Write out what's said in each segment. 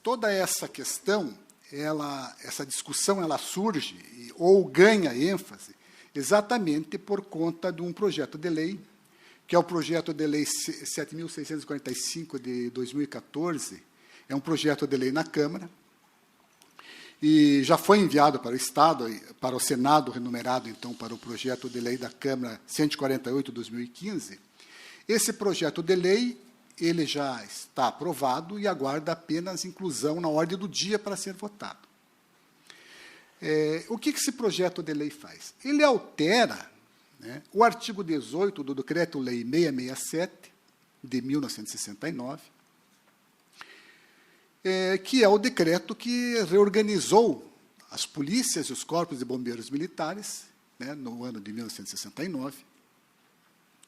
toda essa questão, essa discussão, ela surge ou ganha ênfase exatamente por conta de um projeto de lei, que é o projeto de lei 7.645 de 2014, é um projeto de lei na Câmara, e já foi enviado para o Estado, para o Senado, renumerado, então, para o projeto de lei da Câmara 148 de 2015. Esse projeto de lei, ele já está aprovado e aguarda apenas inclusão na ordem do dia para ser votado. O que esse projeto de lei faz? Ele altera, né, o artigo 18 do Decreto-Lei 667, de 1969, que é o decreto que reorganizou as polícias e os corpos de bombeiros militares, né, no ano de 1969.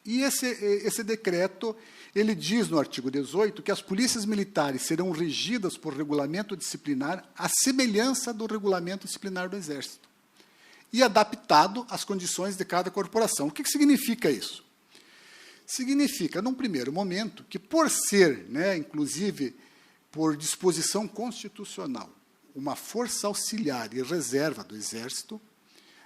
E esse decreto, ele diz no artigo 18 que as polícias militares serão regidas por regulamento disciplinar à semelhança do regulamento disciplinar do Exército e adaptado às condições de cada corporação. O que significa isso? Significa, num primeiro momento, que por ser, né, inclusive, por disposição constitucional, uma força auxiliar e reserva do Exército,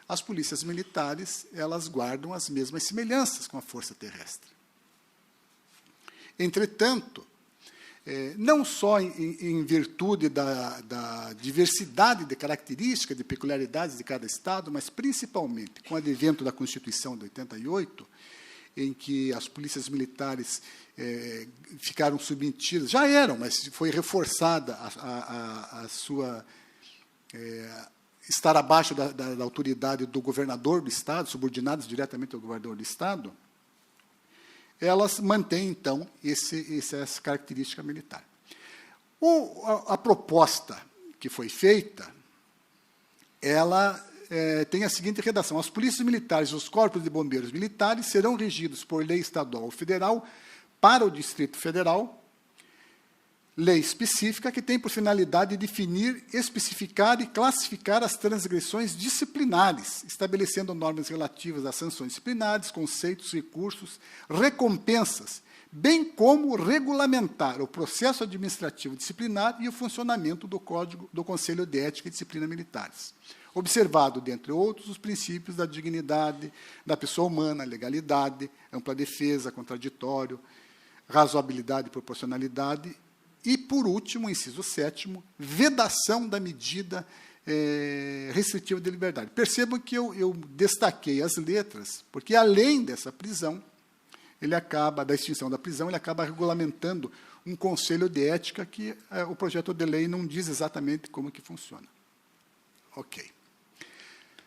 as polícias militares, elas guardam as mesmas semelhanças com a força terrestre. Entretanto, não só em virtude da diversidade de características, de peculiaridades de cada Estado, mas principalmente com o advento da Constituição de 88, em que as polícias militares ficaram submetidas, já eram, mas foi reforçada a sua estar abaixo da autoridade do governador do Estado, subordinadas diretamente ao governador do Estado, elas mantêm, então, essa característica militar. A proposta que foi feita, ela tem a seguinte redação: as polícias militares e os corpos de bombeiros militares serão regidos por lei estadual ou federal para o Distrito Federal, lei específica que tem por finalidade definir, especificar e classificar as transgressões disciplinares, estabelecendo normas relativas às sanções disciplinares, conceitos, recursos, recompensas, bem como regulamentar o processo administrativo disciplinar e o funcionamento do Código do Conselho de Ética e Disciplina Militares, observado, dentre outros, os princípios da dignidade da pessoa humana, legalidade, ampla defesa, contraditório, razoabilidade e proporcionalidade. E, por último, inciso 7º, vedação da medida restritiva de liberdade. Percebam que eu destaquei as letras, porque, além dessa prisão, da extinção da prisão, ele acaba regulamentando um conselho de ética que o projeto de lei não diz exatamente como que funciona. Ok.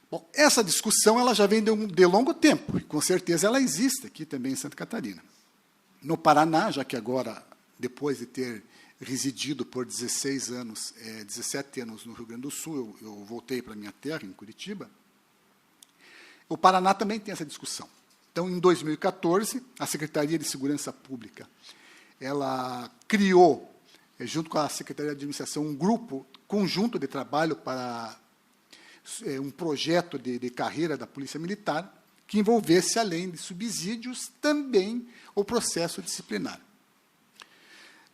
Bom, essa discussão ela já vem de longo tempo, e com certeza ela existe aqui também em Santa Catarina. No Paraná, já que agora, depois de ter residido por 17 anos no Rio Grande do Sul, eu voltei para a minha terra, em Curitiba, o Paraná também tem essa discussão. Então, em 2014, a Secretaria de Segurança Pública, ela criou, junto com a Secretaria de Administração, um grupo conjunto de trabalho para um projeto de carreira da Polícia Militar, que envolvesse, além de subsídios, também o processo disciplinar.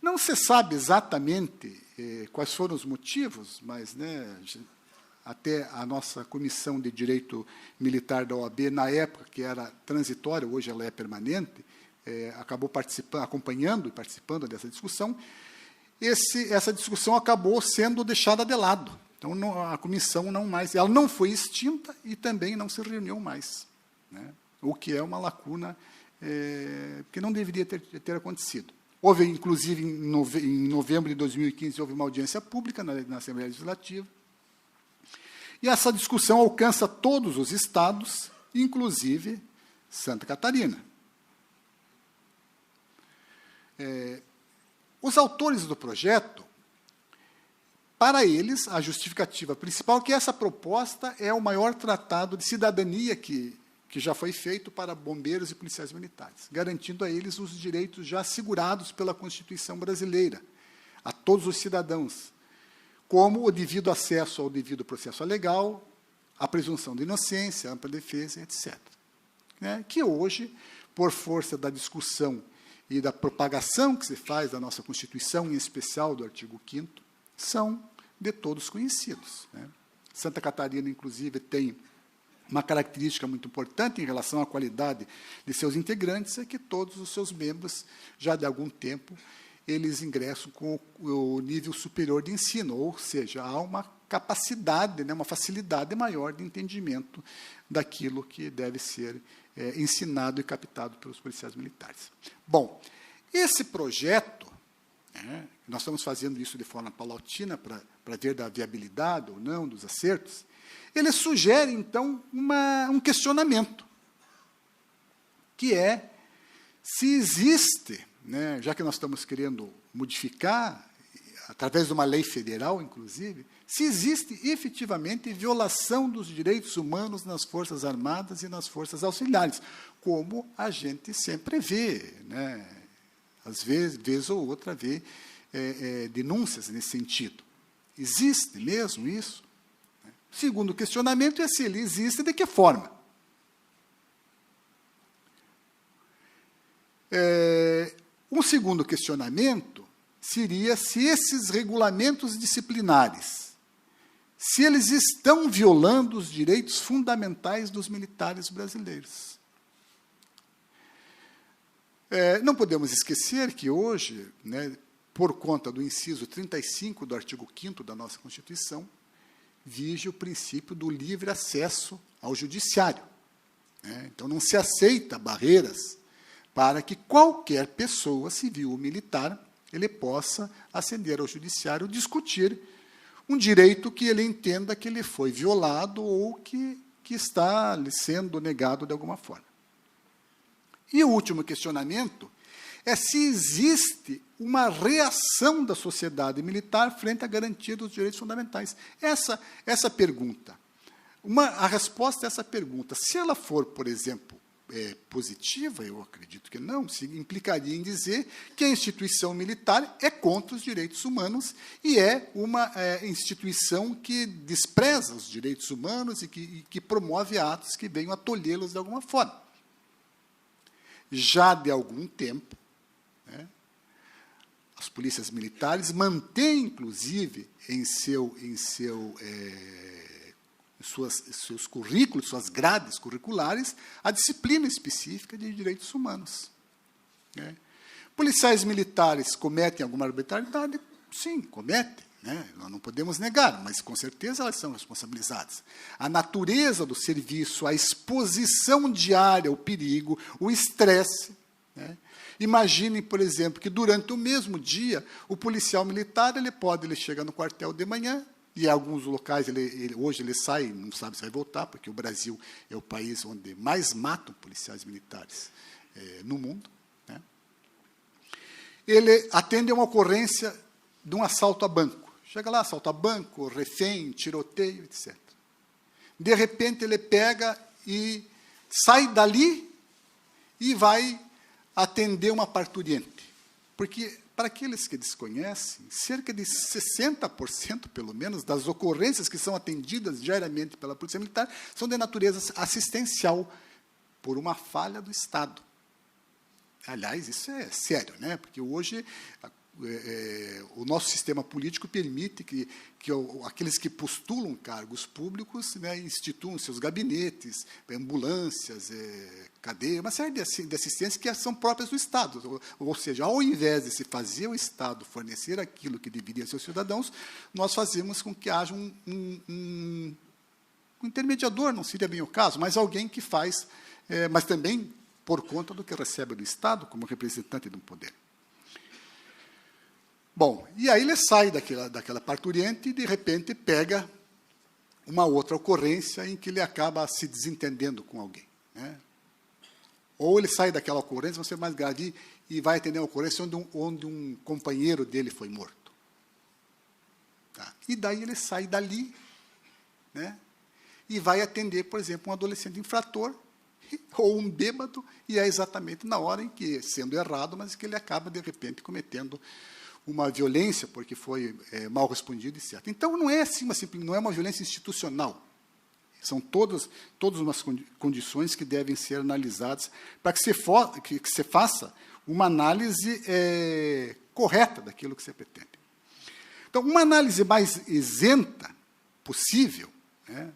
Não se sabe exatamente quais foram os motivos, mas, né, até a nossa Comissão de Direito Militar da OAB, na época, que era transitória, hoje ela é permanente, acabou acompanhando e participando dessa discussão. Essa discussão acabou sendo deixada de lado. Então, a comissão ela não foi extinta e também não se reuniu mais, né, o que é uma lacuna que não deveria ter acontecido. Houve, inclusive, em novembro de 2015, houve uma audiência pública na Assembleia Legislativa, e essa discussão alcança todos os estados, inclusive Santa Catarina. Os autores do projeto, para eles, a justificativa principal é que essa proposta é o maior tratado de cidadania que já foi feito para bombeiros e policiais militares, garantindo a eles os direitos já assegurados pela Constituição brasileira, a todos os cidadãos, como o devido acesso ao devido processo legal, a presunção de inocência, a ampla defesa, etc. Que hoje, por força da discussão e da propagação que se faz da nossa Constituição, em especial do artigo 5º, são de todos conhecidos, né? Santa Catarina, inclusive, tem uma característica muito importante em relação à qualidade de seus integrantes, é que todos os seus membros, já de algum tempo, eles ingressam com o nível superior de ensino, ou seja, há uma capacidade, né, uma facilidade maior de entendimento daquilo que deve ser ensinado e captado pelos policiais militares. Bom, esse projeto, né, nós estamos fazendo isso de forma paulatina para ver da viabilidade ou não dos acertos, ele sugere, então, um questionamento, que é se existe, né, já que nós estamos querendo modificar, através de uma lei federal, inclusive, se existe efetivamente violação dos direitos humanos nas Forças Armadas e nas Forças Auxiliares, como a gente sempre vê, né? Às vezes, vez ou outra, vê denúncias nesse sentido. Existe mesmo isso? O segundo questionamento é se ele existe, de que forma? Um segundo questionamento seria se esses regulamentos disciplinares, se eles estão violando os direitos fundamentais dos militares brasileiros. Não podemos esquecer que hoje, né, por conta do inciso 35 do artigo 5º da nossa Constituição, vige o princípio do livre acesso ao judiciário, né? Então, não se aceita barreiras para que qualquer pessoa, civil ou militar, ele possa ascender ao judiciário, discutir um direito que ele entenda que ele foi violado ou que está lhe sendo negado de alguma forma. E o último questionamento é se existe uma reação da sociedade militar frente à garantia dos direitos fundamentais. Essa pergunta, a resposta a essa pergunta, se ela for, por exemplo, positiva, eu acredito que não, implicaria em dizer que a instituição militar é contra os direitos humanos e é uma instituição que despreza os direitos humanos e que promove atos que venham a tolhê-los de alguma forma. Já de algum tempo, né, as polícias militares mantêm, inclusive, em seus currículos, suas grades curriculares, a disciplina específica de direitos humanos, né? Policiais militares cometem alguma arbitrariedade? Sim, cometem, né? Nós não podemos negar, mas, com certeza, elas são responsabilizadas. A natureza do serviço, a exposição diária ao perigo, o estresse, né? Imaginem, por exemplo, que, durante o mesmo dia, o policial militar ele chega no quartel de manhã, e em alguns locais, hoje ele sai, não sabe se vai voltar, porque o Brasil é o país onde mais matam policiais militares no mundo, né? Ele atende a uma ocorrência de um assalto a banco. Chega lá, assalto a banco, refém, tiroteio, etc. De repente, ele pega e sai dali e vai atender uma parturiente. Porque, para aqueles que desconhecem, cerca de 60%, pelo menos, das ocorrências que são atendidas diariamente pela Polícia Militar são de natureza assistencial, por uma falha do Estado. Aliás, isso é sério, né? Porque hoje o nosso sistema político permite que aqueles que postulam cargos públicos, né, instituam seus gabinetes, ambulâncias, cadeia, uma série de assistências que são próprias do Estado. Ou seja, ao invés de se fazer o Estado fornecer aquilo que deveria ser aos cidadãos, nós fazemos com que haja um intermediador, não seria bem o caso, mas alguém que faz, mas também por conta do que recebe do Estado como representante de um poder. Bom, e aí ele sai daquela parturiente e, de repente, pega uma outra ocorrência em que ele acaba se desentendendo com alguém, né? Ou ele sai daquela ocorrência, vão ser mais grave, e vai atender uma ocorrência onde um companheiro dele foi morto. Tá? E daí ele sai dali, né, e vai atender, por exemplo, um adolescente infrator ou um bêbado, e é exatamente na hora em que, sendo errado, mas que ele acaba, de repente, cometendo uma violência porque foi mal respondido, etc. Então, não é assim, não é uma violência institucional. São todas umas condições que devem ser analisadas para que se faça uma análise correta daquilo que você pretende. Então, uma análise mais isenta possível, né,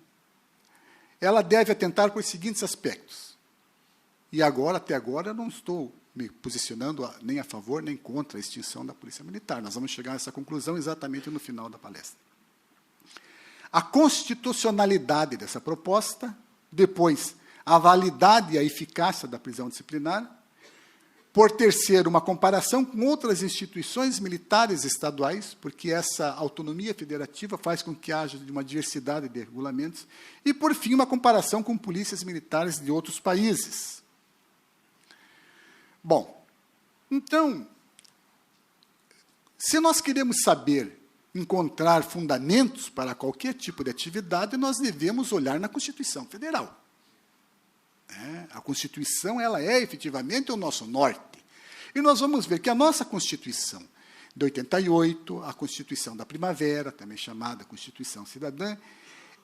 ela deve atentar para os seguintes aspectos. E agora, até agora, eu não estou me posicionando nem a favor nem contra a extinção da Polícia Militar. Nós vamos chegar a essa conclusão exatamente no final da palestra. A constitucionalidade dessa proposta, depois, a validade e a eficácia da prisão disciplinar, por terceiro, uma comparação com outras instituições militares estaduais, porque essa autonomia federativa faz com que haja uma diversidade de regulamentos, e, por fim, uma comparação com polícias militares de outros países. Bom, então, se nós queremos saber, encontrar fundamentos para qualquer tipo de atividade, nós devemos olhar na Constituição Federal. A Constituição, ela é efetivamente o nosso norte. E nós vamos ver que a nossa Constituição de 88, a Constituição da Primavera, também chamada Constituição Cidadã,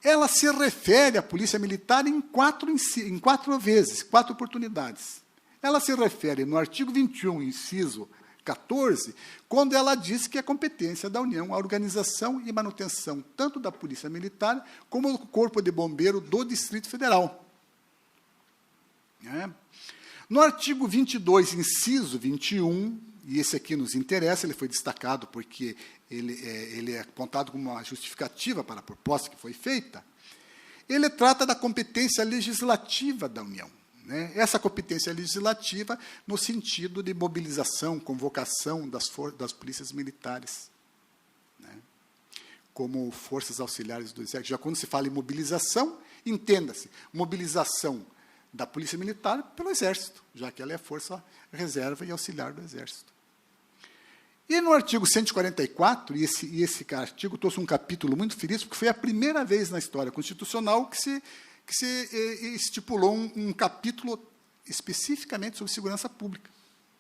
ela se refere à Polícia Militar em quatro vezes, 4 oportunidades. Ela se refere no artigo 21, inciso 14, quando ela diz que é competência da União a organização e manutenção tanto da Polícia Militar como do Corpo de Bombeiro do Distrito Federal. No artigo 22, inciso 21, e esse aqui nos interessa, ele foi destacado porque ele é apontado como uma justificativa para a proposta que foi feita, ele trata da competência legislativa da União. Essa competência legislativa no sentido de mobilização, convocação das polícias militares, como forças auxiliares do Exército. Já quando se fala em mobilização, entenda-se, mobilização da Polícia Militar pelo Exército, já que ela é força reserva e auxiliar do Exército. E no artigo 144, e esse artigo trouxe um capítulo muito feliz, porque foi a primeira vez na história constitucional que se estipulou um capítulo especificamente sobre segurança pública.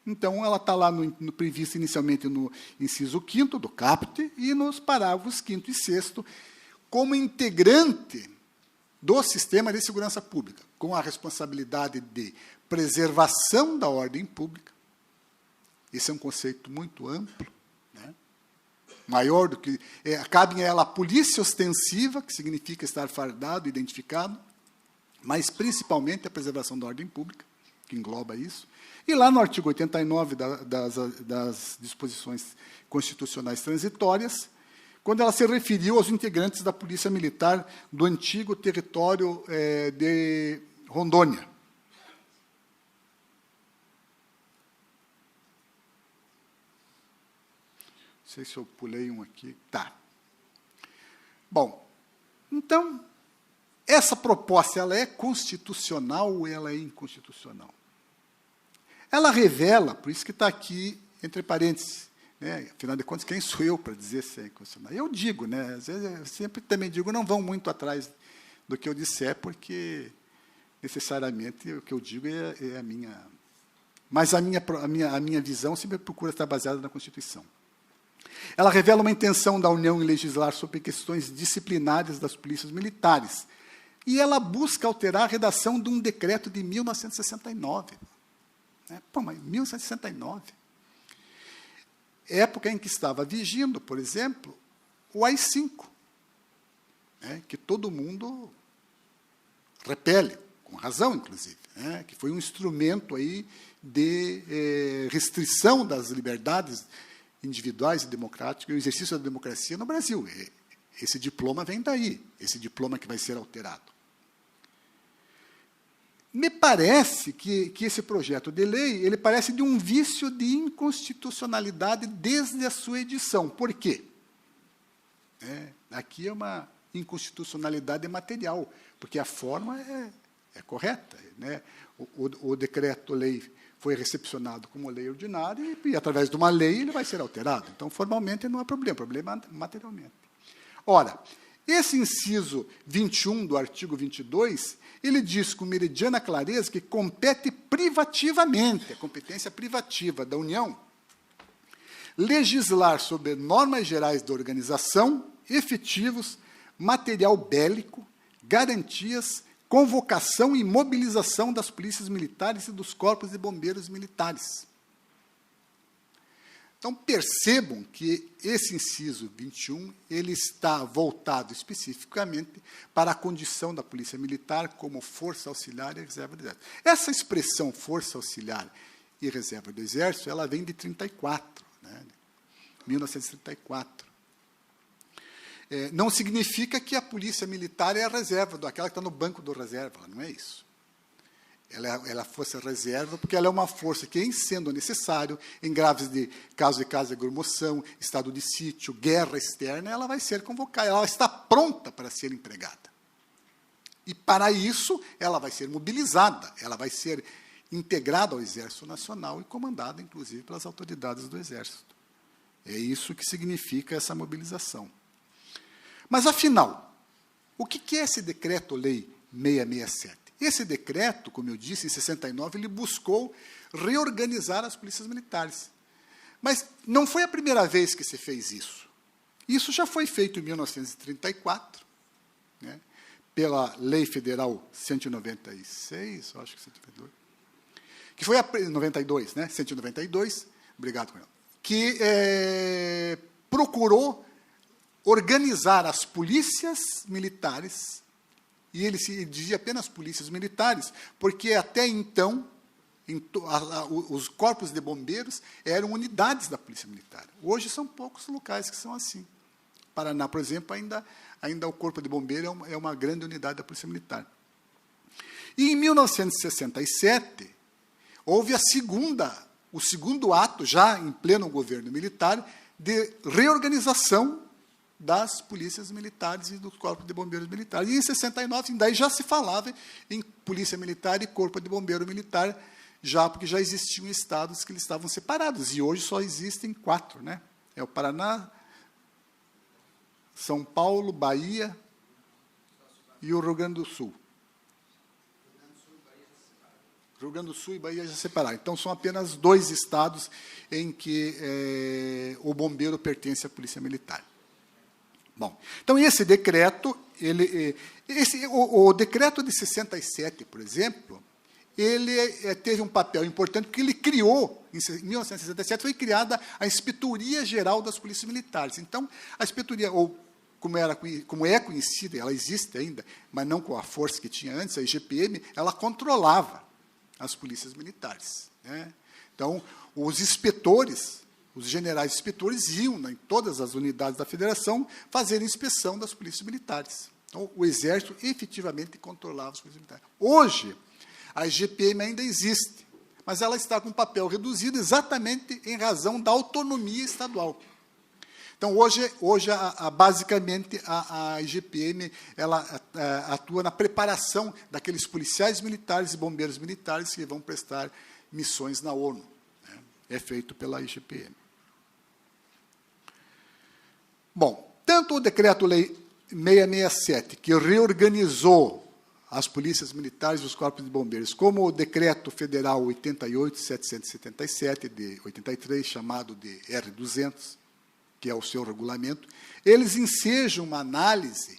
Então, ela está lá prevista inicialmente no inciso 5º do caput e nos parágrafos 5º e 6º, como integrante do sistema de segurança pública, com a responsabilidade de preservação da ordem pública. Esse é um conceito muito amplo, maior do que... cabe a ela a polícia ostensiva, que significa estar fardado, identificado, mas principalmente a preservação da ordem pública, que engloba isso. E lá no artigo 89 das disposições constitucionais transitórias, quando ela se referiu aos integrantes da Polícia Militar do antigo território de Rondônia. Não sei se eu pulei um aqui. Tá. Bom, então, essa proposta, ela é constitucional ou ela é inconstitucional? Ela revela, por isso que está aqui, entre parênteses, afinal de contas, quem sou eu para dizer se é inconstitucional? Eu digo, às vezes, eu sempre também digo, não vão muito atrás do que eu disser, porque, necessariamente, o que eu digo é a minha... Mas a minha visão sempre procura estar baseada na Constituição. Ela revela uma intenção da União em legislar sobre questões disciplinares das polícias militares, e ela busca alterar a redação de um decreto de 1969. Mas 1969. Época em que estava vigindo, por exemplo, o AI-5, que todo mundo repele, com razão, inclusive, que foi um instrumento aí de restrição das liberdades individuais e democráticas e o exercício da democracia no Brasil. Esse diploma vem daí, esse diploma que vai ser alterado. Me parece que esse projeto de lei, ele parece de um vício de inconstitucionalidade desde a sua edição. Por quê? Aqui é uma inconstitucionalidade material, porque a forma é correta. O decreto-lei foi recepcionado como lei ordinária e, através de uma lei, ele vai ser alterado. Então, formalmente, não há problema, problema materialmente. Ora, esse inciso 21 do artigo 22, ele diz com meridiana clareza que compete privativamente, a competência privativa da União, legislar sobre normas gerais de organização, efetivos, material bélico, garantias, convocação e mobilização das polícias militares e dos corpos de bombeiros militares. Então, percebam que esse inciso 21 ele está voltado especificamente para a condição da Polícia Militar como força auxiliar e reserva do Exército. Essa expressão força auxiliar e reserva do Exército, ela vem de 34, né, 1934. Não significa que a Polícia Militar é a reserva, aquela que está no banco do reserva, não é isso. Ela é força reserva, porque ela é uma força que, em sendo necessário, em caso de agromoção, estado de sítio, guerra externa, ela vai ser convocada, ela está pronta para ser empregada. E, para isso, ela vai ser mobilizada, ela vai ser integrada ao Exército Nacional e comandada, inclusive, pelas autoridades do Exército. É isso que significa essa mobilização. Mas, afinal, o que é esse Decreto-Lei 667? Esse decreto, como eu disse, em 69, ele buscou reorganizar as polícias militares. Mas não foi a primeira vez que se fez isso. Isso já foi feito em 1934, né, pela Lei Federal 196, acho que 192, que foi a 92, né, 192, obrigado, Coronel, que procurou organizar as polícias militares. E ele se dizia apenas polícias militares, porque até então os corpos de bombeiros eram unidades da Polícia Militar. Hoje são poucos locais que são assim. Paraná, por exemplo, ainda o Corpo de Bombeiro é uma grande unidade da Polícia Militar. E em 1967 houve o segundo ato, já em pleno governo militar, de reorganização das polícias militares e dos corpos de bombeiros militares. E em 69, daí já se falava em polícia militar e corpo de bombeiro militar, porque já existiam estados que eles estavam separados, e hoje só existem 4, né? É o Paraná, São Paulo, Bahia e o Rio Grande do Sul. Rio Grande do Sul e Bahia já separaram. Então, são apenas 2 estados em que o bombeiro pertence à Polícia Militar. Bom, então, esse decreto, o decreto de 67, por exemplo, ele teve um papel importante, porque ele criou, em 1967, foi criada a Inspetoria Geral das Polícias Militares. Então, a Inspetoria, ou como é conhecida, ela existe ainda, mas não com a força que tinha antes, a IGPM, ela controlava as polícias militares, né? Então, os inspetores, os generais inspetores iam em todas as unidades da federação fazer inspeção das polícias militares. Então, o Exército efetivamente controlava as polícias militares. Hoje, a IGPM ainda existe, mas ela está com um papel reduzido exatamente em razão da autonomia estadual. Então, hoje basicamente, a IGPM ela atua na preparação daqueles policiais militares e bombeiros militares que vão prestar missões na ONU. Né? É feito pela IGPM. Bom, tanto o Decreto-Lei 667, que reorganizou as polícias militares e os corpos de bombeiros, como o Decreto Federal 88.777, de 83, chamado de R200, que é o seu regulamento, eles ensejam uma análise,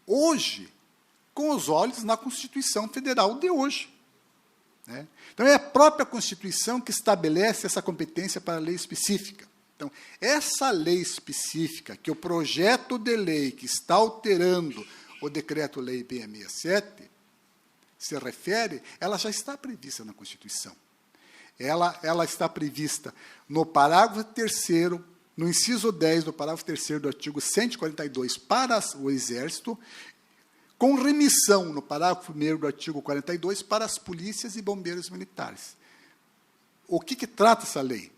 hoje, com os olhos na Constituição Federal de hoje. Né? Então, é a própria Constituição que estabelece essa competência para a lei específica. Então, essa lei específica, que o projeto de lei que está alterando o Decreto-Lei 667 se refere, ela já está prevista na Constituição. Ela está prevista no parágrafo 3º, no inciso 10 do parágrafo 3º do artigo 142 para o Exército, com remissão no parágrafo 1º do artigo 42 para as polícias e bombeiros militares. O que trata essa lei?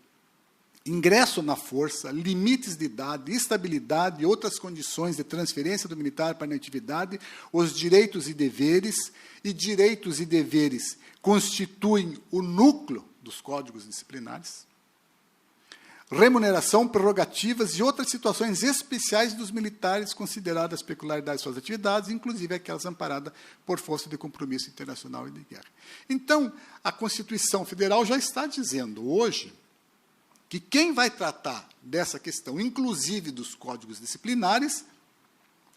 Ingresso na força, limites de idade, estabilidade e outras condições de transferência do militar para a inatividade, os direitos e deveres constituem o núcleo dos códigos disciplinares, remuneração, prerrogativas e outras situações especiais dos militares consideradas peculiaridades de suas atividades, inclusive aquelas amparadas por força de compromisso internacional e de guerra. Então, a Constituição Federal já está dizendo hoje que quem vai tratar dessa questão, inclusive dos códigos disciplinares,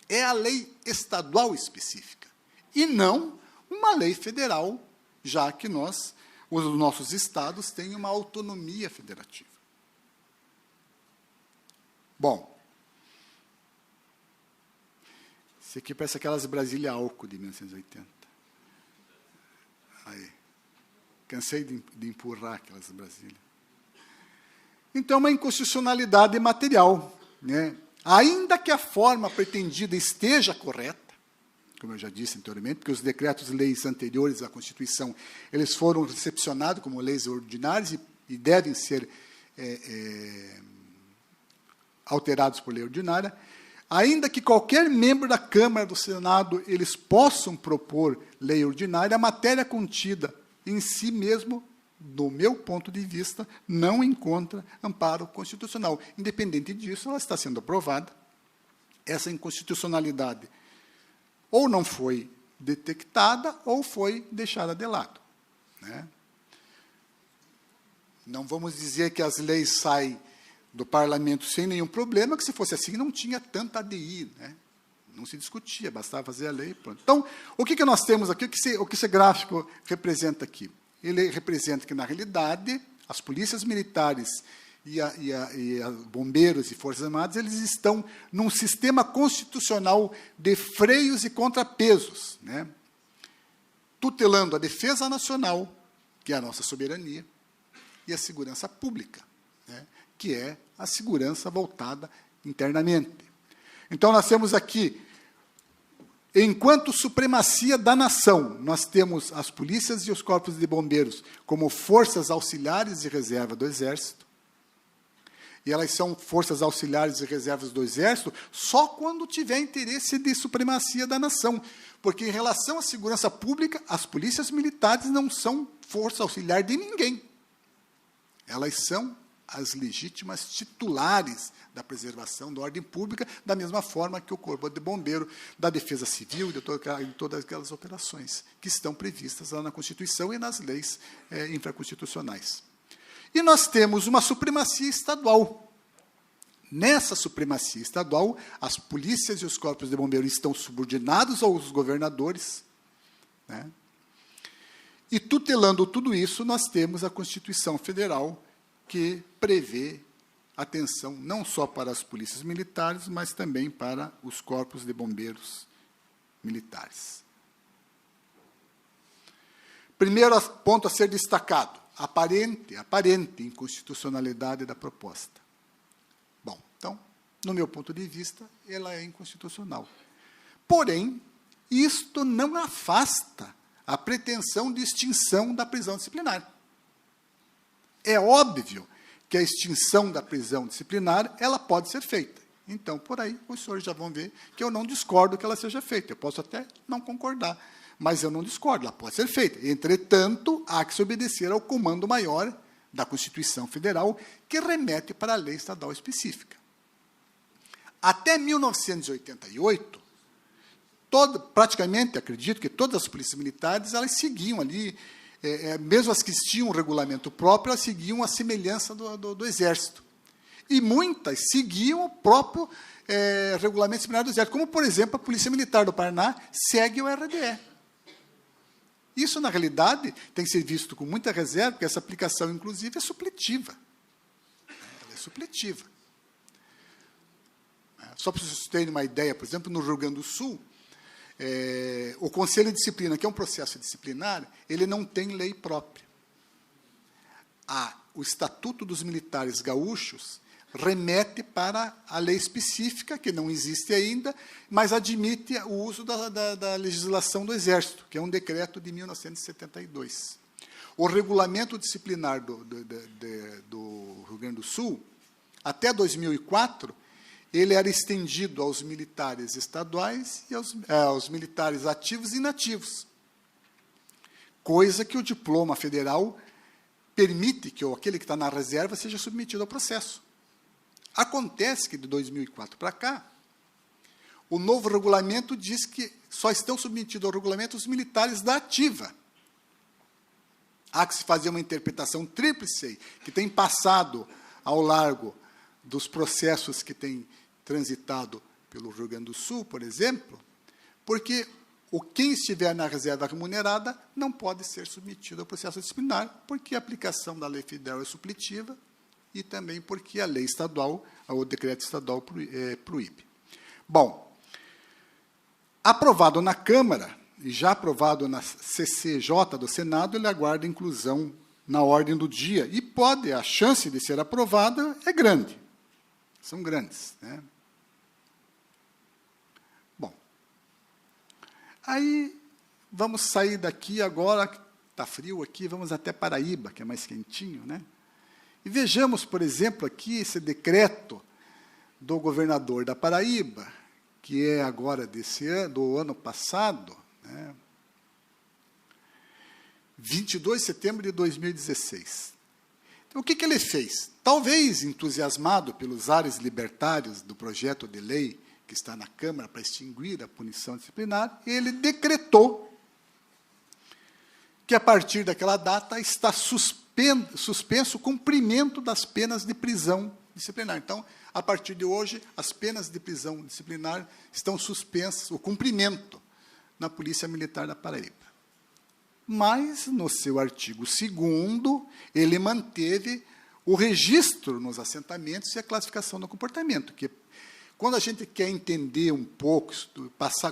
é a lei estadual específica, e não uma lei federal, já que os nossos estados têm uma autonomia federativa. Bom, isso aqui parece aquelas Brasília álcool de 1980. Aí. Cansei de empurrar aquelas Brasília. Então, uma inconstitucionalidade material, né? Ainda que a forma pretendida esteja correta, como eu já disse anteriormente, porque os decretos-leis anteriores à Constituição, eles foram recepcionados como leis ordinárias e devem ser alterados por lei ordinária, ainda que qualquer membro da Câmara, do Senado, eles possam propor lei ordinária, a matéria contida em si mesmo, do meu ponto de vista, não encontra amparo constitucional. Independente disso, ela está sendo aprovada. Essa inconstitucionalidade ou não foi detectada ou foi deixada de lado, né? Não vamos dizer que as leis saem do parlamento sem nenhum problema, que se fosse assim não tinha tanta ADI, né? Não se discutia, bastava fazer a lei. Pronto. Então, o que nós temos aqui, o que esse gráfico representa aqui? Ele representa que, na realidade, as polícias militares e bombeiros e forças armadas, eles estão num sistema constitucional de freios e contrapesos, né? Tutelando a defesa nacional, que é a nossa soberania, e a segurança pública, né? Que é a segurança voltada internamente. Então, nós temos aqui, enquanto supremacia da nação, nós temos as polícias e os corpos de bombeiros como forças auxiliares e reserva do Exército. E elas são forças auxiliares e reservas do Exército só quando tiver interesse de supremacia da nação. Porque, em relação à segurança pública, as polícias militares não são força auxiliar de ninguém. Elas são as legítimas titulares da preservação da ordem pública, da mesma forma que o Corpo de Bombeiro, da Defesa Civil e de todas aquelas operações que estão previstas lá na Constituição e nas leis infraconstitucionais. E nós temos uma supremacia estadual. Nessa supremacia estadual, as polícias e os corpos de bombeiros estão subordinados aos governadores, né? E, tutelando tudo isso, nós temos a Constituição Federal, que prevê atenção não só para as polícias militares, mas também para os corpos de bombeiros militares. Primeiro ponto a ser destacado, aparente inconstitucionalidade da proposta. Bom, então, no meu ponto de vista, ela é inconstitucional. Porém, isto não afasta a pretensão de extinção da prisão disciplinar. É óbvio que a extinção da prisão disciplinar, ela pode ser feita. Então, por aí, os senhores já vão ver que eu não discordo que ela seja feita. Eu posso até não concordar, mas eu não discordo, ela pode ser feita. Entretanto, há que se obedecer ao comando maior da Constituição Federal, que remete para a lei estadual específica. Até 1988, praticamente, acredito que todas as polícias militares, elas seguiam ali, mesmo as que tinham um regulamento próprio, elas seguiam a semelhança do Exército. E muitas seguiam o próprio regulamento disciplinar do Exército, como, por exemplo, a Polícia Militar do Paraná segue o RDE. Isso, na realidade, tem que ser visto com muita reserva, porque essa aplicação, inclusive, é supletiva. Ela é supletiva. Só para vocês terem uma ideia, por exemplo, no Rio Grande do Sul, o Conselho de Disciplina, que é um processo disciplinar, ele não tem lei própria. O Estatuto dos Militares Gaúchos remete para a lei específica, que não existe ainda, mas admite o uso da legislação do Exército, que é um decreto de 1972. O regulamento disciplinar do Rio Grande do Sul, até 2004, ele era estendido aos militares estaduais e aos militares ativos e inativos, coisa que o diploma federal permite que aquele que está na reserva seja submetido ao processo. Acontece que, de 2004 para cá, o novo regulamento diz que só estão submetidos ao regulamento os militares da ativa. Há que se fazer uma interpretação tríplice, que tem passado ao largo dos processos que têm transitado pelo Rio Grande do Sul, por exemplo, porque quem estiver na reserva remunerada não pode ser submetido ao processo disciplinar, porque a aplicação da lei federal é supletiva e também porque a lei estadual, o decreto estadual proíbe. Bom, aprovado na Câmara, e já aprovado na CCJ do Senado, ele aguarda inclusão na ordem do dia, e a chance de ser aprovada é grande, são grandes, né? Bom, aí vamos sair daqui agora, está frio aqui, vamos até Paraíba, que é mais quentinho, né? E vejamos, por exemplo, aqui esse decreto do governador da Paraíba, que é agora do ano passado, né? 22 de setembro de 2016. Então, o que ele fez? Talvez entusiasmado pelos ares libertários do projeto de lei que está na Câmara para extinguir a punição disciplinar, ele decretou que, a partir daquela data, está suspenso o cumprimento das penas de prisão disciplinar. Então, a partir de hoje, as penas de prisão disciplinar estão suspensas, o cumprimento, na Polícia Militar da Paraíba. Mas, no seu artigo 2º, ele manteve o registro nos assentamentos e a classificação do comportamento, que quando a gente quer entender um pouco,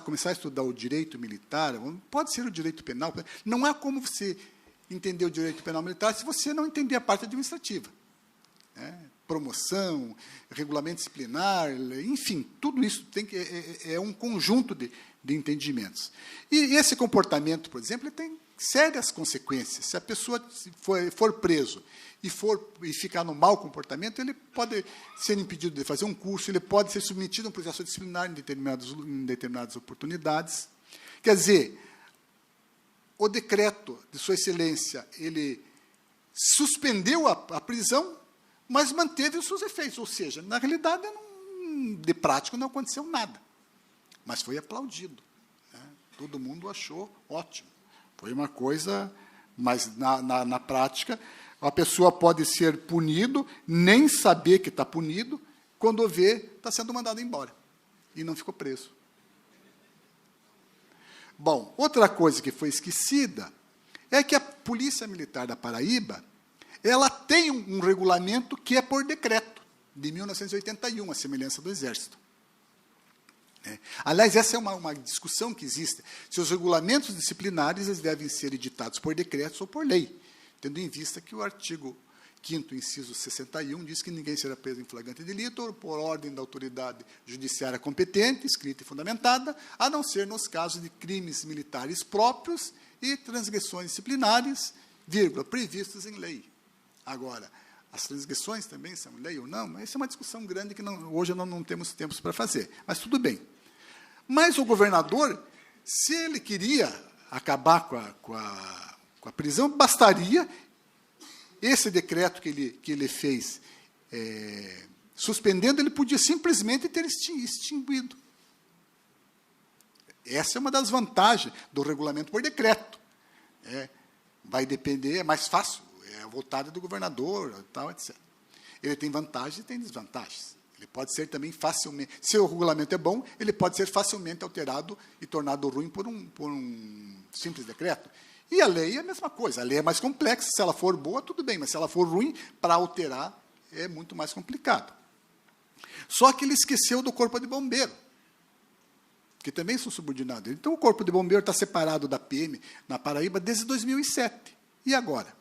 começar a estudar o direito militar, pode ser o direito penal, não há como você entender o direito penal militar se você não entender a parte administrativa, né? Promoção, regulamento disciplinar, enfim, tudo isso é um conjunto de entendimentos. E esse comportamento, por exemplo, ele tem sérias consequências. Se a pessoa for preso e ficar no mau comportamento, ele pode ser impedido de fazer um curso, ele pode ser submetido a um processo disciplinar em determinadas oportunidades. Quer dizer, o decreto de Sua Excelência, ele suspendeu a prisão, mas manteve os seus efeitos, ou seja, na realidade, de prática, não aconteceu nada, mas foi aplaudido, né? Todo mundo achou ótimo. Foi uma coisa, mas na prática, a pessoa pode ser punido, nem saber que está punido, quando vê, está sendo mandado embora, e não ficou preso. Bom, outra coisa que foi esquecida é que a Polícia Militar da Paraíba, ela tem um regulamento que é por decreto, de 1981, a semelhança do Exército. Aliás, essa é uma discussão que existe, se os regulamentos disciplinares eles devem ser editados por decretos ou por lei, tendo em vista que o artigo 5º, inciso 61, diz que ninguém será preso em flagrante delito ou por ordem da autoridade judiciária competente, escrita e fundamentada, a não ser nos casos de crimes militares próprios e transgressões disciplinares, previstos em lei. Agora, as transgressões também são lei ou não? Essa é uma discussão grande que hoje nós não temos tempo para fazer, mas tudo bem. Mas o governador, se ele queria acabar com a prisão, bastaria esse decreto que ele fez, suspendendo, ele podia simplesmente ter extinguido. Essa é uma das vantagens do regulamento por decreto. Vai depender, é mais fácil, é a vontade do governador, tal, etc. Ele tem vantagens e tem desvantagens. Ele pode ser também facilmente, se o regulamento é bom, ele pode ser facilmente alterado e tornado ruim por um simples decreto. E a lei é a mesma coisa, a lei é mais complexa, se ela for boa, tudo bem, mas se ela for ruim, para alterar, é muito mais complicado. Só que ele esqueceu do Corpo de Bombeiro, que também são subordinados. Então, o Corpo de Bombeiro está separado da PM na Paraíba desde 2007. E agora?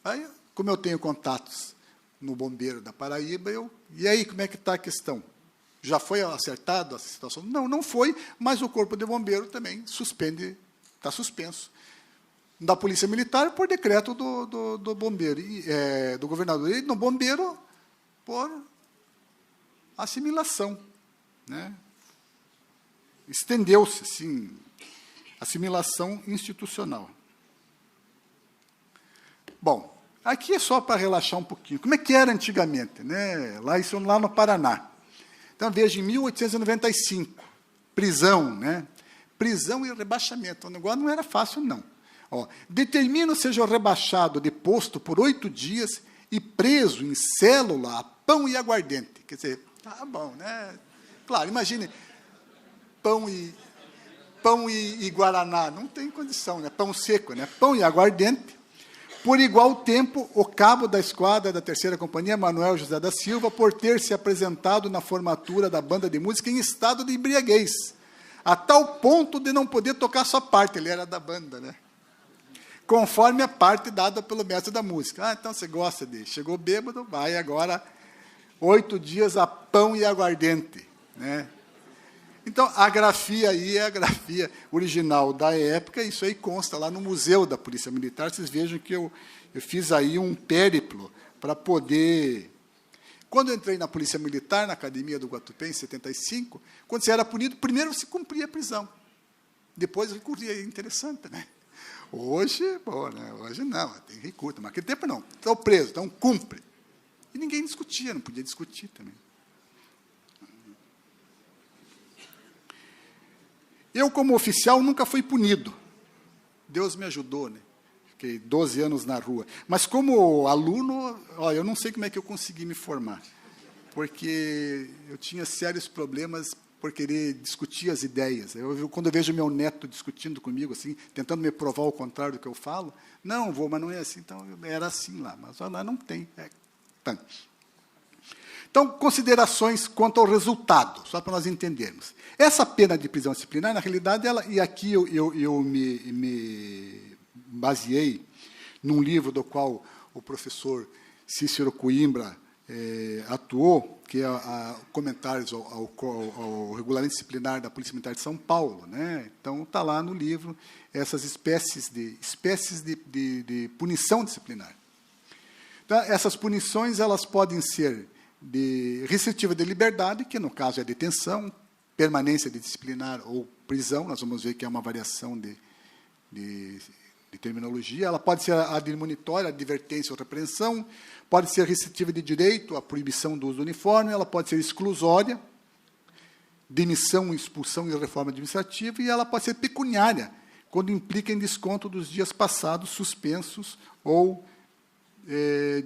Aí, como eu tenho contatos no Bombeiro da Paraíba, e aí, como é que está a questão? Já foi acertado a situação? Não, não foi, mas o Corpo de Bombeiro também está suspenso. Da Polícia Militar, por decreto do bombeiro, do governador, e no bombeiro, por assimilação, né? Estendeu-se, assim, assimilação institucional. Bom, aqui é só para relaxar um pouquinho. Como é que era antigamente, né? Lá no Paraná. Então, veja, em 1895, prisão, né? Prisão e rebaixamento. O negócio não era fácil, não. Determino seja rebaixado de posto por 8 dias e preso em célula a pão e aguardente. Quer dizer, tá bom, né? Claro, imagine, pão e guaraná, não tem condição, né? Pão seco, né? Pão e aguardente, Por igual tempo, o cabo da esquadra da 3ª Companhia, Manuel José da Silva, por ter se apresentado na formatura da banda de música em estado de embriaguez, a tal ponto de não poder tocar sua parte, ele era da banda, né? Conforme a parte dada pelo mestre da música. Então você gosta de... Chegou bêbado, vai agora 8 dias a pão e aguardente, né? Então, a grafia aí é a grafia original da época, isso aí consta lá no Museu da Polícia Militar. Vocês vejam que eu fiz aí um périplo para poder... Quando eu entrei na Polícia Militar, na Academia do Guatupé, em 75, quando você era punido, primeiro você cumpria a prisão. Depois recorria, é interessante, né? Hoje, bom, né? Hoje não, tem recurso, mas naquele tempo não. Estou preso, então cumpre. E ninguém discutia, não podia discutir também. Eu, como oficial, nunca fui punido. Deus me ajudou, né? Fiquei 12 anos na rua. Mas, como aluno, eu não sei como é que eu consegui me formar, porque eu tinha sérios problemas por querer discutir as ideias. Quando eu vejo meu neto discutindo comigo, assim, tentando me provar o contrário do que eu falo, não, vô, mas não é assim. Então, era assim lá, mas lá não tem. Então, considerações quanto ao resultado, só para nós entendermos. Essa pena de prisão disciplinar, na realidade, e aqui eu me baseei num livro do qual o professor Cícero Coimbra atuou, que é comentários ao regulamento disciplinar da Polícia Militar de São Paulo, né? Então, está lá no livro essas espécies de punição disciplinar. Então, essas punições elas podem ser de restritiva de liberdade, que no caso é detenção, permanência de disciplinar ou prisão, nós vamos ver que é uma variação de terminologia. Ela pode ser admonitória, advertência ou repreensão, pode ser restritiva de direito, a proibição do uso do uniforme, ela pode ser exclusória, demissão, expulsão e reforma administrativa, e ela pode ser pecuniária, quando implica em desconto dos dias passados, suspensos ou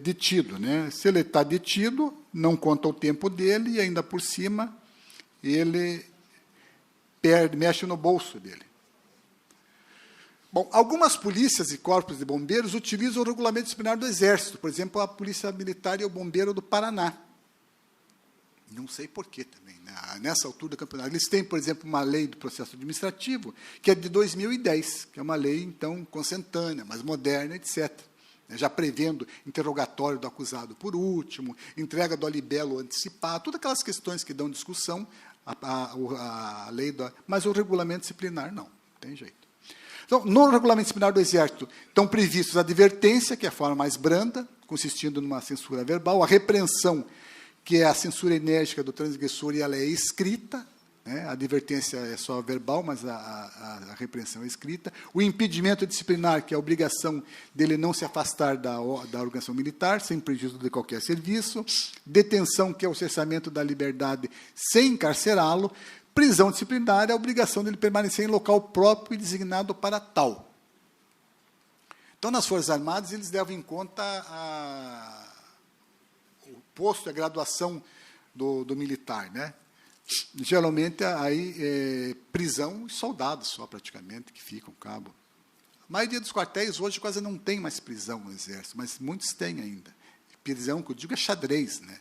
detido, né? Se ele está detido, não conta o tempo dele, e ainda por cima, ele mexe no bolso dele. Bom, algumas polícias e corpos de bombeiros utilizam o regulamento disciplinar do Exército, por exemplo, a Polícia Militar e o Bombeiro do Paraná. Não sei porquê também, né? Nessa altura do campeonato. Eles têm, por exemplo, uma lei do processo administrativo, que é de 2010, que é uma lei, então, consentânea, mais moderna, etc., já prevendo interrogatório do acusado por último, entrega do alibelo antecipado, todas aquelas questões que dão discussão, a lei mas o regulamento disciplinar não tem jeito. Então, no regulamento disciplinar do Exército estão previstos a advertência, que é a forma mais branda, consistindo numa censura verbal, a repreensão, que é a censura enérgica do transgressor, e ela é escrita, né? A advertência é só verbal, mas a repreensão é escrita. O impedimento disciplinar, que é a obrigação dele não se afastar da organização militar, sem prejuízo de qualquer serviço. Detenção, que é o cessamento da liberdade sem encarcerá-lo. Prisão disciplinar é a obrigação dele permanecer em local próprio e designado para tal. Então, nas Forças Armadas, eles levam em conta o posto, a graduação do militar, né? Geralmente, aí, prisão e soldados só, praticamente, que ficam cabo. A maioria dos quartéis, hoje, quase não tem mais prisão no Exército, mas muitos têm ainda. Prisão, que eu digo, é xadrez, né?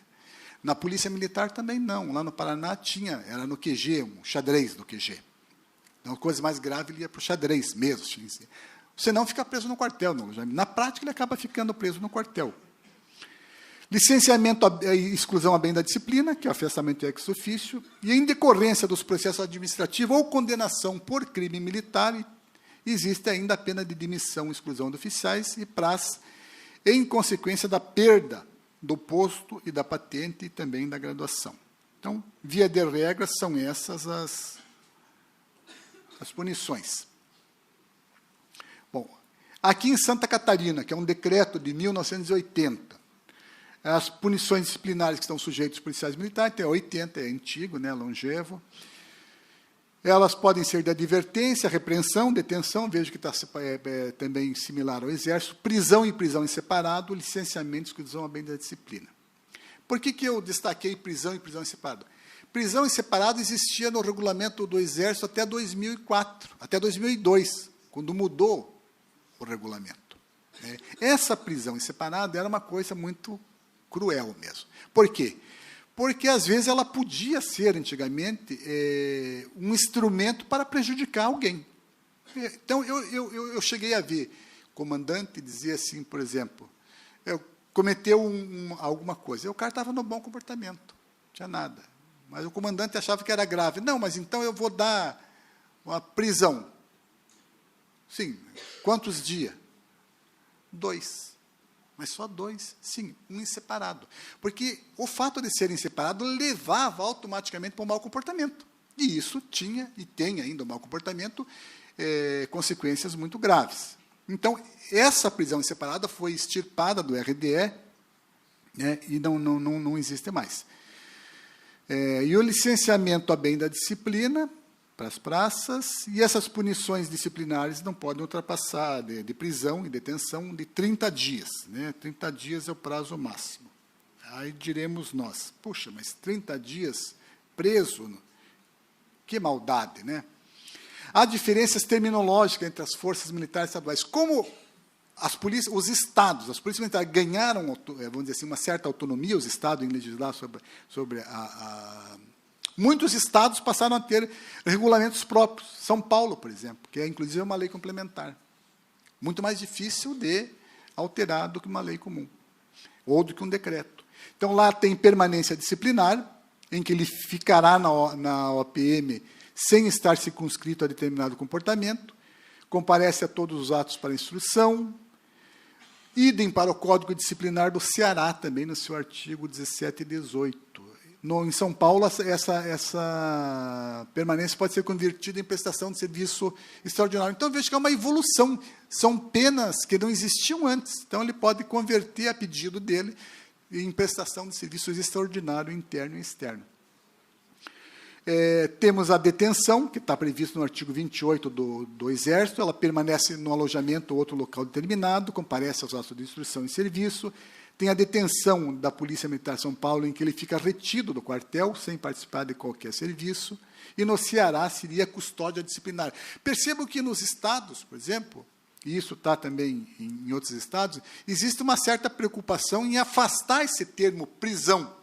Na Polícia Militar também não. Lá no Paraná tinha, era no QG, um xadrez no QG. Então, coisa mais grave, ele ia para o xadrez mesmo. Você não fica preso no quartel, não. Na prática, ele acaba ficando preso no quartel. Licenciamento e exclusão a bem da disciplina, que é o afastamento ex officio, e em decorrência dos processos administrativos ou condenação por crime militar, existe ainda a pena de demissão e exclusão de oficiais e praça, em consequência da perda do posto e da patente e também da graduação. Então, via de regra, são essas as punições. Bom, aqui em Santa Catarina, que é um decreto de 1980, as punições disciplinares que estão sujeitas aos policiais militares, tem 80, é antigo, né, longevo. Elas podem ser de advertência, repreensão, detenção, vejo que está também similar ao Exército, prisão e prisão em separado, licenciamento e exclusão a bem da disciplina. Por que eu destaquei prisão e prisão em separado? Prisão em separado existia no regulamento do Exército até 2004, até 2002, quando mudou o regulamento. né? Essa prisão em separado era uma coisa muito cruel mesmo. Por quê? Porque, às vezes, ela podia ser, antigamente, um instrumento para prejudicar alguém. Então, eu cheguei a ver comandante dizer assim, por exemplo, cometeu alguma coisa. E o cara estava no bom comportamento, não tinha nada. Mas o comandante achava que era grave. Não, mas então eu vou dar uma prisão. Sim, quantos dias? 2. Mas só 2, sim, um em separado. Porque o fato de serem separados levava automaticamente para o mau comportamento. E isso tinha, e tem ainda o mau comportamento, consequências muito graves. Então, essa prisão em separado foi extirpada do RDE, né, e não existe mais. E o licenciamento a bem da disciplina para as praças, e essas punições disciplinares não podem ultrapassar de prisão e detenção de 30 dias. Né? 30 dias é o prazo máximo. Aí diremos nós, puxa, mas 30 dias preso, que maldade, né? Há diferenças terminológicas entre as forças militares estaduais. Como os estados, as polícias militares ganharam, vamos dizer assim, uma certa autonomia, os estados, em legislar sobre muitos estados passaram a ter regulamentos próprios. São Paulo, por exemplo, que é, inclusive, uma lei complementar. Muito mais difícil de alterar do que uma lei comum, ou do que um decreto. Então, lá tem permanência disciplinar, em que ele ficará na OPM sem estar circunscrito a determinado comportamento, comparece a todos os atos para instrução, idem para o Código Disciplinar do Ceará, também no seu artigo 17 e 18. Em São Paulo, essa permanência pode ser convertida em prestação de serviço extraordinário. Então, vejo que é uma evolução. São penas que não existiam antes. Então, ele pode converter, a pedido dele, em prestação de serviços extraordinário, interno e externo. Temos a detenção, que está previsto no artigo 28 do Exército. Ela permanece no alojamento ou outro local determinado, comparece aos atos de instrução e serviço. Tem a detenção da Polícia Militar de São Paulo, em que ele fica retido do quartel, sem participar de qualquer serviço. E no Ceará seria a custódia disciplinar. Percebam que nos estados, por exemplo, e isso está também em outros estados, existe uma certa preocupação em afastar esse termo prisão,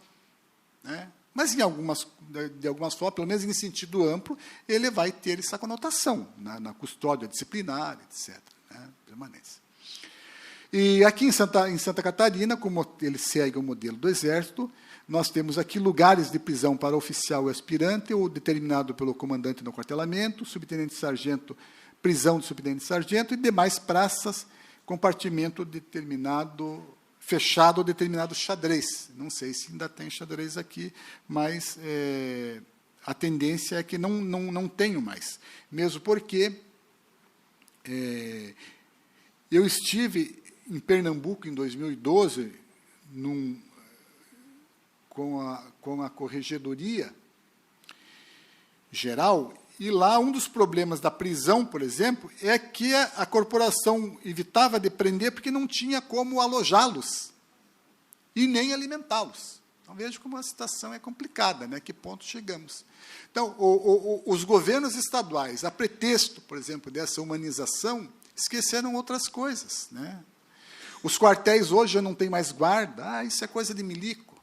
né? Mas, de algumas formas, pelo menos em sentido amplo, ele vai ter essa conotação, na custódia disciplinar, etc., né? Permanência. E aqui em Santa Catarina, como ele segue o modelo do Exército, nós temos aqui lugares de prisão para oficial e aspirante, ou determinado pelo comandante no quartelamento, subtenente-sargento, prisão de subtenente-sargento, e demais praças, compartimento determinado, fechado ou determinado xadrez. Não sei se ainda tem xadrez aqui, mas a tendência é que não tenho mais. Mesmo porque eu estive em Pernambuco em 2012, com a Corregedoria Geral, e lá um dos problemas da prisão, por exemplo, é que a corporação evitava de prender porque não tinha como alojá-los e nem alimentá-los. Então, veja como a situação é complicada, né? Que ponto chegamos. Então, os governos estaduais, a pretexto, por exemplo, dessa humanização, esqueceram outras coisas, né? Os quartéis hoje já não têm mais guarda. Isso é coisa de milico,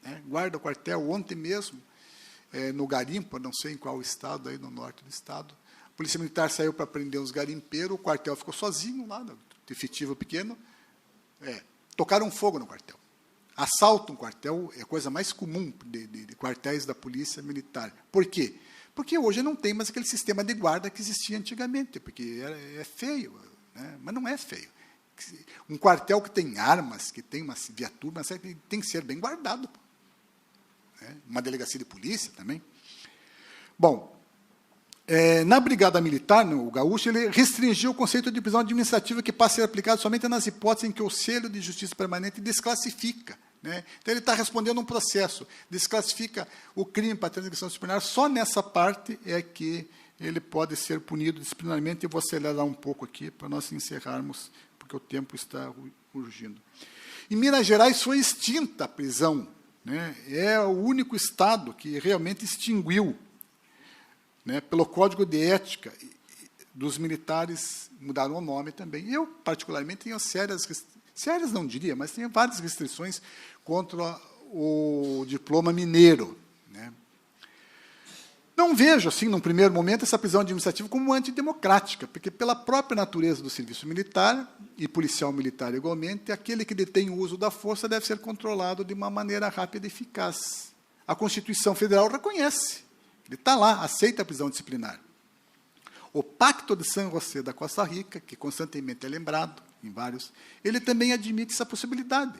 né? Guarda o quartel. Ontem mesmo, no garimpo, não sei em qual estado, aí no norte do estado, a Polícia Militar saiu para prender uns garimpeiros, o quartel ficou sozinho lá, no efetivo pequeno, tocaram fogo no quartel. Assalto um quartel é a coisa mais comum de quartéis da Polícia Militar. Por quê? Porque hoje não tem mais aquele sistema de guarda que existia antigamente, porque é feio, né? Mas não é feio. Um quartel que tem armas, que tem uma viatura, tem que ser bem guardado. Uma delegacia de polícia também. Bom, na Brigada Militar, o Gaúcho, ele restringiu o conceito de prisão administrativa, que passa a ser aplicado somente nas hipóteses em que o selo de justiça permanente desclassifica, né? Então, ele está respondendo um processo, desclassifica o crime para transgressão disciplinar, só nessa parte é que ele pode ser punido disciplinarmente. Eu vou acelerar um pouco aqui, para nós encerrarmos, porque o tempo está urgindo. Em Minas Gerais foi extinta a prisão, né? É o único estado que realmente extinguiu, né, pelo Código de Ética, dos militares mudaram o nome também. Eu, particularmente, tenho sérias não diria, mas tenho várias restrições contra o diploma mineiro, né? Não vejo, assim, num primeiro momento, essa prisão administrativa como antidemocrática, porque, pela própria natureza do serviço militar, e policial militar igualmente, aquele que detém o uso da força deve ser controlado de uma maneira rápida e eficaz. A Constituição Federal reconhece. Ele está lá, aceita a prisão disciplinar. O Pacto de San José da Costa Rica, que constantemente é lembrado, em vários, ele também admite essa possibilidade,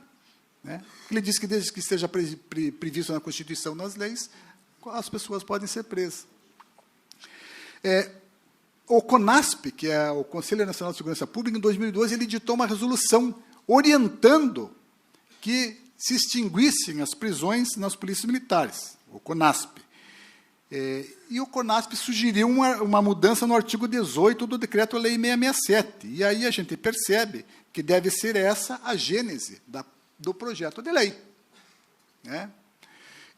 né? Ele diz que, desde que esteja previsto na Constituição, nas leis, as pessoas podem ser presas. O CONASP, que é o Conselho Nacional de Segurança Pública, em 2012, ele editou uma resolução orientando que se extinguissem as prisões nas polícias militares, o CONASP. E o CONASP sugeriu uma mudança no artigo 18 do Decreto-Lei 667. E aí a gente percebe que deve ser essa a gênese do projeto de lei, né?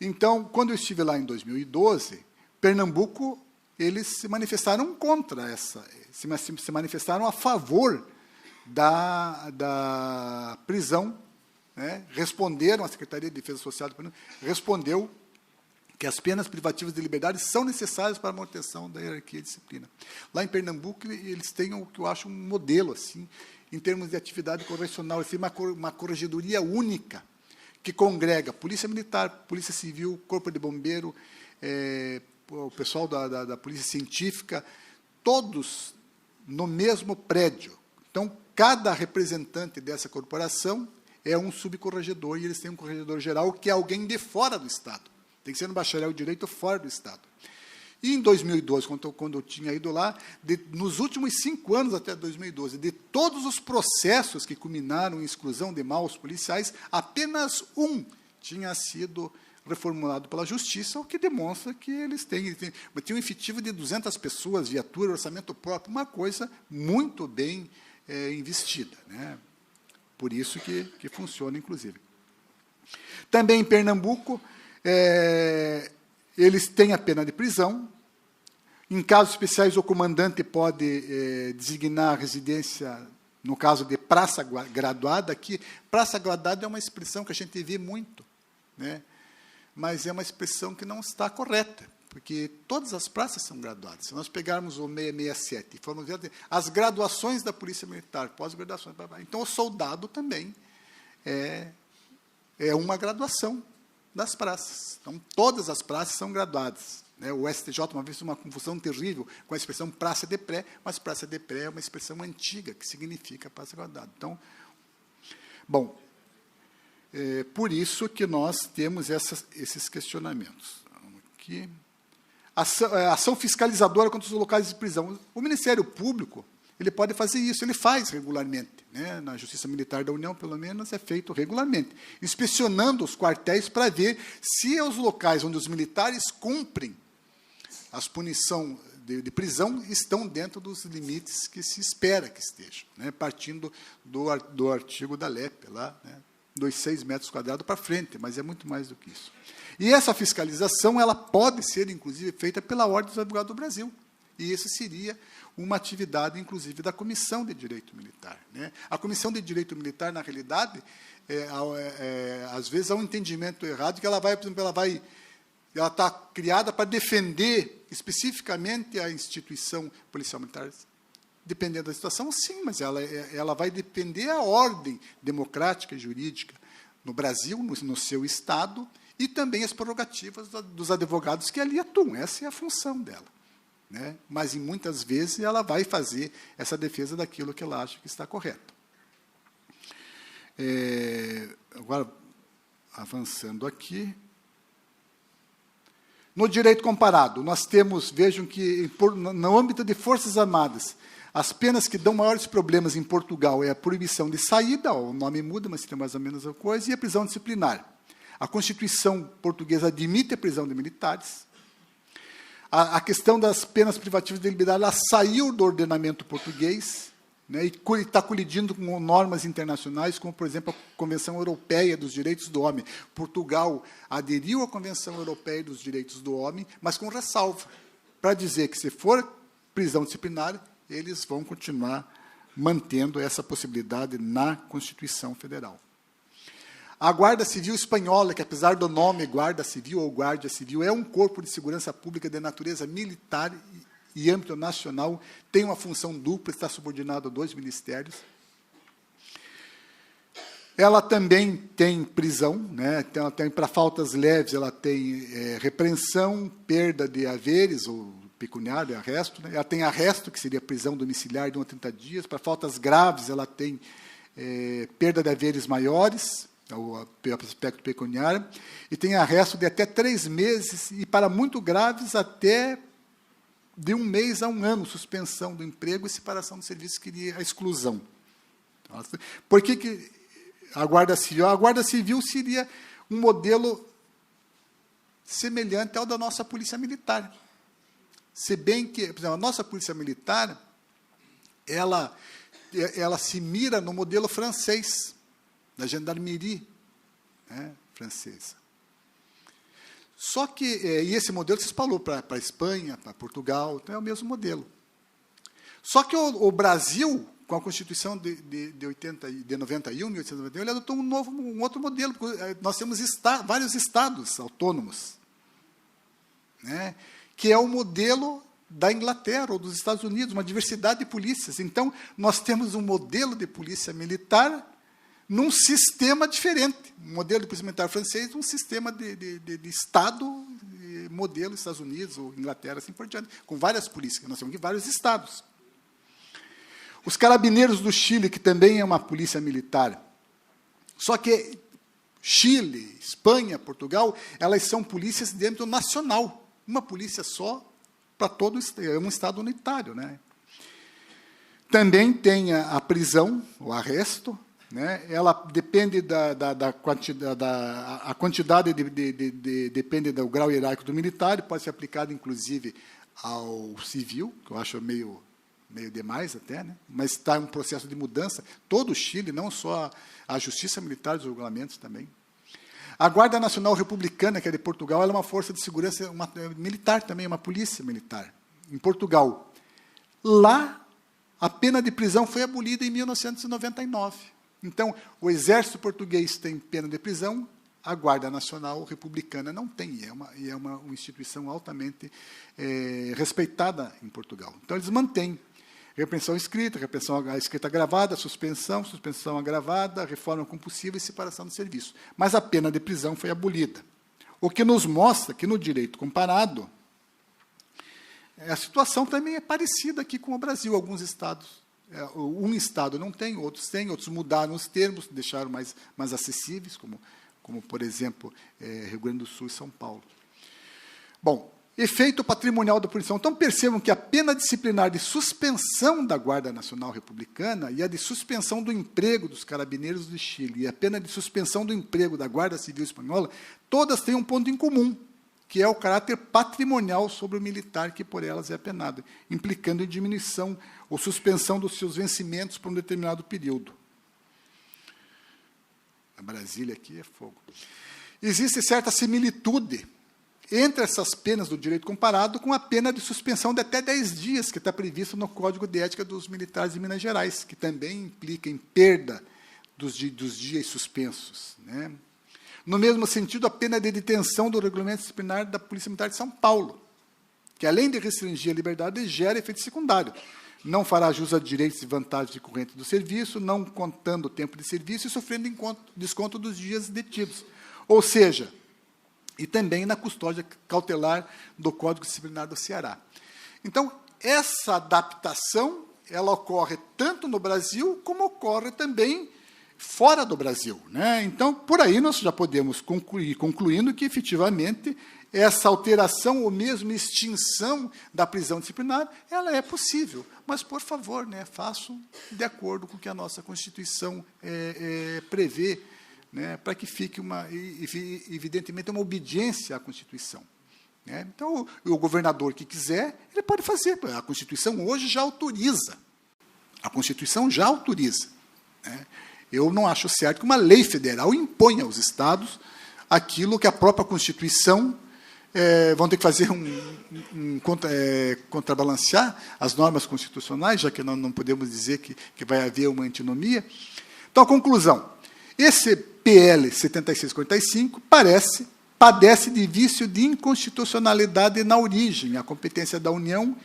Então, quando eu estive lá em 2012, Pernambuco, eles se manifestaram contra se manifestaram a favor da prisão, né? Responderam, a Secretaria de Defesa Social do Pernambuco respondeu que as penas privativas de liberdade são necessárias para a manutenção da hierarquia e disciplina. Lá em Pernambuco, eles têm o que eu acho um modelo, assim, em termos de atividade correcional, eles têm uma corregedoria única, que congrega Polícia Militar, Polícia Civil, Corpo de Bombeiro, o pessoal da Polícia Científica, todos no mesmo prédio. Então, cada representante dessa corporação é um subcorregedor, e eles têm um corregedor geral, que é alguém de fora do Estado. Tem que ser um bacharel de direito fora do Estado. E, em 2012, quando eu tinha ido lá, nos últimos 5 anos, até 2012, de todos os processos que culminaram em exclusão de maus policiais, apenas um tinha sido reformulado pela Justiça, o que demonstra que eles têm um efetivo de 200 pessoas, viatura, orçamento próprio, uma coisa muito bem investida, né? Por isso que funciona, inclusive. Também em Pernambuco, eles têm a pena de prisão. Em casos especiais, o comandante pode designar a residência, no caso de praça graduada. Aqui, praça graduada é uma expressão que a gente vê muito, né? Mas é uma expressão que não está correta, porque todas as praças são graduadas. Se nós pegarmos o 667 e formos ver as graduações da Polícia Militar, pós-graduações, então o soldado também é uma graduação das praças. Então, todas as praças são graduadas, né? O STJ, uma vez, uma confusão terrível com a expressão praça de pré, mas praça de pré é uma expressão antiga, que significa praça graduada. Então, bom, por isso que nós temos esses questionamentos. Aqui. Ação fiscalizadora contra os locais de prisão. O Ministério Público, ele pode fazer isso, ele faz regularmente, né? Na Justiça Militar da União, pelo menos, é feito regularmente, inspecionando os quartéis para ver se os locais onde os militares cumprem as punições de prisão estão dentro dos limites que se espera que estejam, né? Partindo do artigo da LEP, lá, né? 2,6 metros quadrados para frente, mas é muito mais do que isso. E essa fiscalização, ela pode ser, inclusive, feita pela Ordem dos Advogados do Brasil. E isso seria uma atividade, inclusive, da Comissão de Direito Militar, né? A Comissão de Direito Militar, na realidade, às vezes há um entendimento errado, que ela vai, por exemplo, ela está criada para defender especificamente a instituição policial militar. Dependendo da situação, sim, mas ela vai depender da ordem democrática e jurídica no Brasil, no seu Estado, e também as prerrogativas dos advogados que ali atuam. Essa é a função dela, né? Mas, muitas vezes, ela vai fazer essa defesa daquilo que ela acha que está correto. Agora, avançando aqui. No direito comparado, nós temos, vejam que, no âmbito de Forças Armadas, as penas que dão maiores problemas em Portugal é a proibição de saída, o nome muda, mas tem mais ou menos a coisa, e a prisão disciplinar. A Constituição portuguesa admite a prisão de militares. A questão das penas privativas de liberdade, ela saiu do ordenamento português, né, e está colidindo com normas internacionais, como, por exemplo, a Convenção Europeia dos Direitos do Homem. Portugal aderiu à Convenção Europeia dos Direitos do Homem, mas com ressalva, para dizer que, se for prisão disciplinar, eles vão continuar mantendo essa possibilidade na Constituição Federal. A Guarda Civil Espanhola, que apesar do nome Guarda Civil ou Guarda Civil, é um corpo de segurança pública de natureza militar e âmbito nacional, tem uma função dupla, está subordinado a 2 ministérios. Ela também tem prisão, né? Ela tem, para faltas leves, ela tem repreensão, perda de haveres, ou pecuniário, arresto. Né? Ela tem arresto, que seria prisão domiciliar de 1 a 30 dias. Para faltas graves, ela tem perda de haveres maiores, o aspecto pecuniário, e tem arresto de até 3 meses, e para muito graves, até de 1 mês a 1 ano, suspensão do emprego e separação do serviço, que seria a exclusão. Por que a Guarda Civil? A Guarda Civil seria um modelo semelhante ao da nossa Polícia Militar. Se bem que, por exemplo, a nossa Polícia Militar, ela se mira no modelo francês, da gendarmerie, né, francesa. Só que, e esse modelo se espalhou para a Espanha, para Portugal, então é o mesmo modelo. Só que o Brasil, com a Constituição de 91, 1891, ele adotou um outro modelo, porque nós temos vários estados autônomos, né, que é o modelo da Inglaterra ou dos Estados Unidos, uma diversidade de polícias. Então, nós temos um modelo de polícia militar num sistema diferente. Um modelo de polícia militar francês, um sistema de Estado, modelo Estados Unidos ou Inglaterra, assim por diante, com várias polícias. Nós temos aqui vários estados. Os Carabineiros do Chile, que também é uma polícia militar. Só que Chile, Espanha, Portugal, elas são polícias de âmbito nacional. Uma polícia só para todo é um estado unitário, né? Também tem a prisão, o arresto, né? Ela depende da quantidade, depende do grau hierárquico do militar, pode ser aplicado, inclusive, ao civil, que eu acho meio demais até, né? Mas está em um processo de mudança. Todo o Chile, não só a Justiça Militar, os regulamentos também. A Guarda Nacional Republicana, que é de Portugal, ela é uma força de segurança militar também, uma polícia militar, em Portugal. Lá, a pena de prisão foi abolida em 1999. Então, o Exército Português tem pena de prisão, a Guarda Nacional Republicana não tem, e é uma instituição altamente respeitada em Portugal. Então, eles mantêm repreensão escrita agravada, suspensão agravada, reforma compulsiva e separação do serviço. Mas a pena de prisão foi abolida. O que nos mostra que, no direito comparado, a situação também é parecida aqui com o Brasil. Alguns estados, um estado não tem, outros têm, outros mudaram os termos, deixaram mais acessíveis, como por exemplo, Rio Grande do Sul e São Paulo. Bom, efeito patrimonial da punição. Então, percebam que a pena disciplinar de suspensão da Guarda Nacional Republicana e a de suspensão do emprego dos Carabineiros do Chile e a pena de suspensão do emprego da Guarda Civil Espanhola, todas têm um ponto em comum, que é o caráter patrimonial sobre o militar que por elas é apenado, implicando em diminuição ou suspensão dos seus vencimentos por um determinado período. A Brasília aqui é fogo. Existe certa similitude entre essas penas do direito comparado com a pena de suspensão de até 10 dias, que está prevista no Código de Ética dos Militares de Minas Gerais, que também implica em perda dos dias suspensos, né? No mesmo sentido, a pena de detenção do regulamento disciplinar da Polícia Militar de São Paulo, que, além de restringir a liberdade, gera efeito secundário. Não fará jus a direitos e vantagens decorrentes do serviço, não contando o tempo de serviço e sofrendo desconto dos dias detidos. Ou seja, e também na custódia cautelar do Código Disciplinar do Ceará. Então, essa adaptação, ela ocorre tanto no Brasil, como ocorre também fora do Brasil, né? Então, por aí nós já podemos concluindo que, efetivamente, essa alteração ou mesmo extinção da prisão disciplinar, ela é possível. Mas, por favor, né, façam de acordo com o que a nossa Constituição prevê, né, para que fique, evidentemente, uma obediência à Constituição. Né? Então, o governador que quiser, ele pode fazer. A Constituição hoje já autoriza. A Constituição já autoriza. Né? Eu não acho certo que uma lei federal imponha aos estados aquilo que a própria Constituição vão ter que fazer contrabalancear as normas constitucionais, já que nós não podemos dizer que vai haver uma antinomia. Então, a conclusão, esse PL 7645 padece de vício de inconstitucionalidade na origem. A competência da União,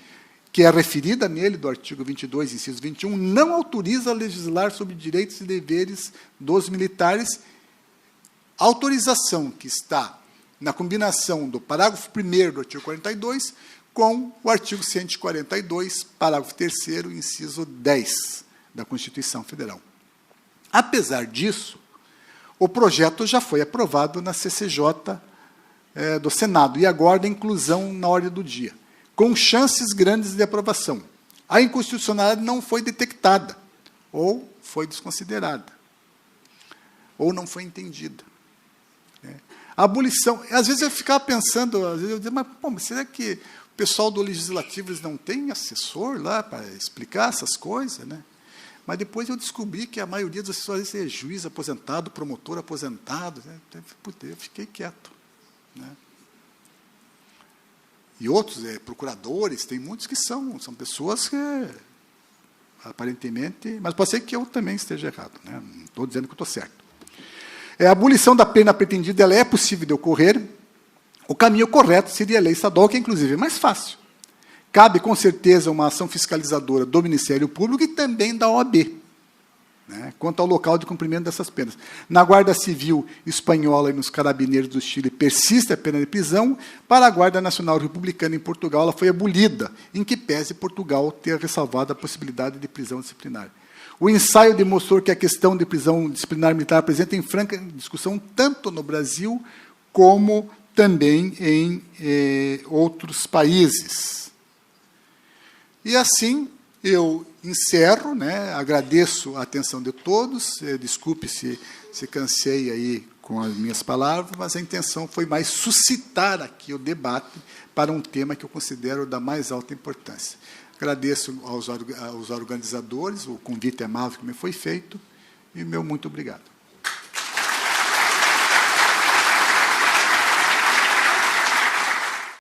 que é referida nele, do artigo 22, inciso 21, não autoriza a legislar sobre direitos e deveres dos militares. A autorização que está na combinação do parágrafo 1º do artigo 42 com o artigo 142, parágrafo 3º, inciso 10 da Constituição Federal. Apesar disso, o projeto já foi aprovado na CCJ do Senado e aguarda inclusão na ordem do dia, com chances grandes de aprovação. A inconstitucionalidade não foi detectada, ou foi desconsiderada, ou não foi entendida. A abolição, às vezes eu ficava pensando, às vezes eu dizia, mas será que o pessoal do Legislativo eles não tem assessor lá para explicar essas coisas, né? Mas depois eu descobri que a maioria dos assessores é juiz aposentado, promotor aposentado, né? Eu fiquei quieto, né? E outros, procuradores, tem muitos que são pessoas que, aparentemente, mas pode ser que eu também esteja errado, né? Não estou dizendo que eu estou certo. A abolição da pena pretendida ela é possível de ocorrer. O caminho correto seria a lei estadual, que inclusive é mais fácil. Cabe, com certeza, uma ação fiscalizadora do Ministério Público e também da OAB, né, quanto ao local de cumprimento dessas penas. Na Guarda Civil Espanhola e nos Carabineiros do Chile persiste a pena de prisão. Para a Guarda Nacional Republicana em Portugal, ela foi abolida, em que pese Portugal ter ressalvado a possibilidade de prisão disciplinar. O ensaio demonstrou que a questão de prisão disciplinar militar apresenta em franca discussão tanto no Brasil como também em outros países. E assim eu encerro, né, agradeço a atenção de todos, desculpe se cansei aí com as minhas palavras, mas a intenção foi mais suscitar aqui o debate para um tema que eu considero da mais alta importância. Agradeço aos organizadores, o convite amável que me foi feito, e meu muito obrigado.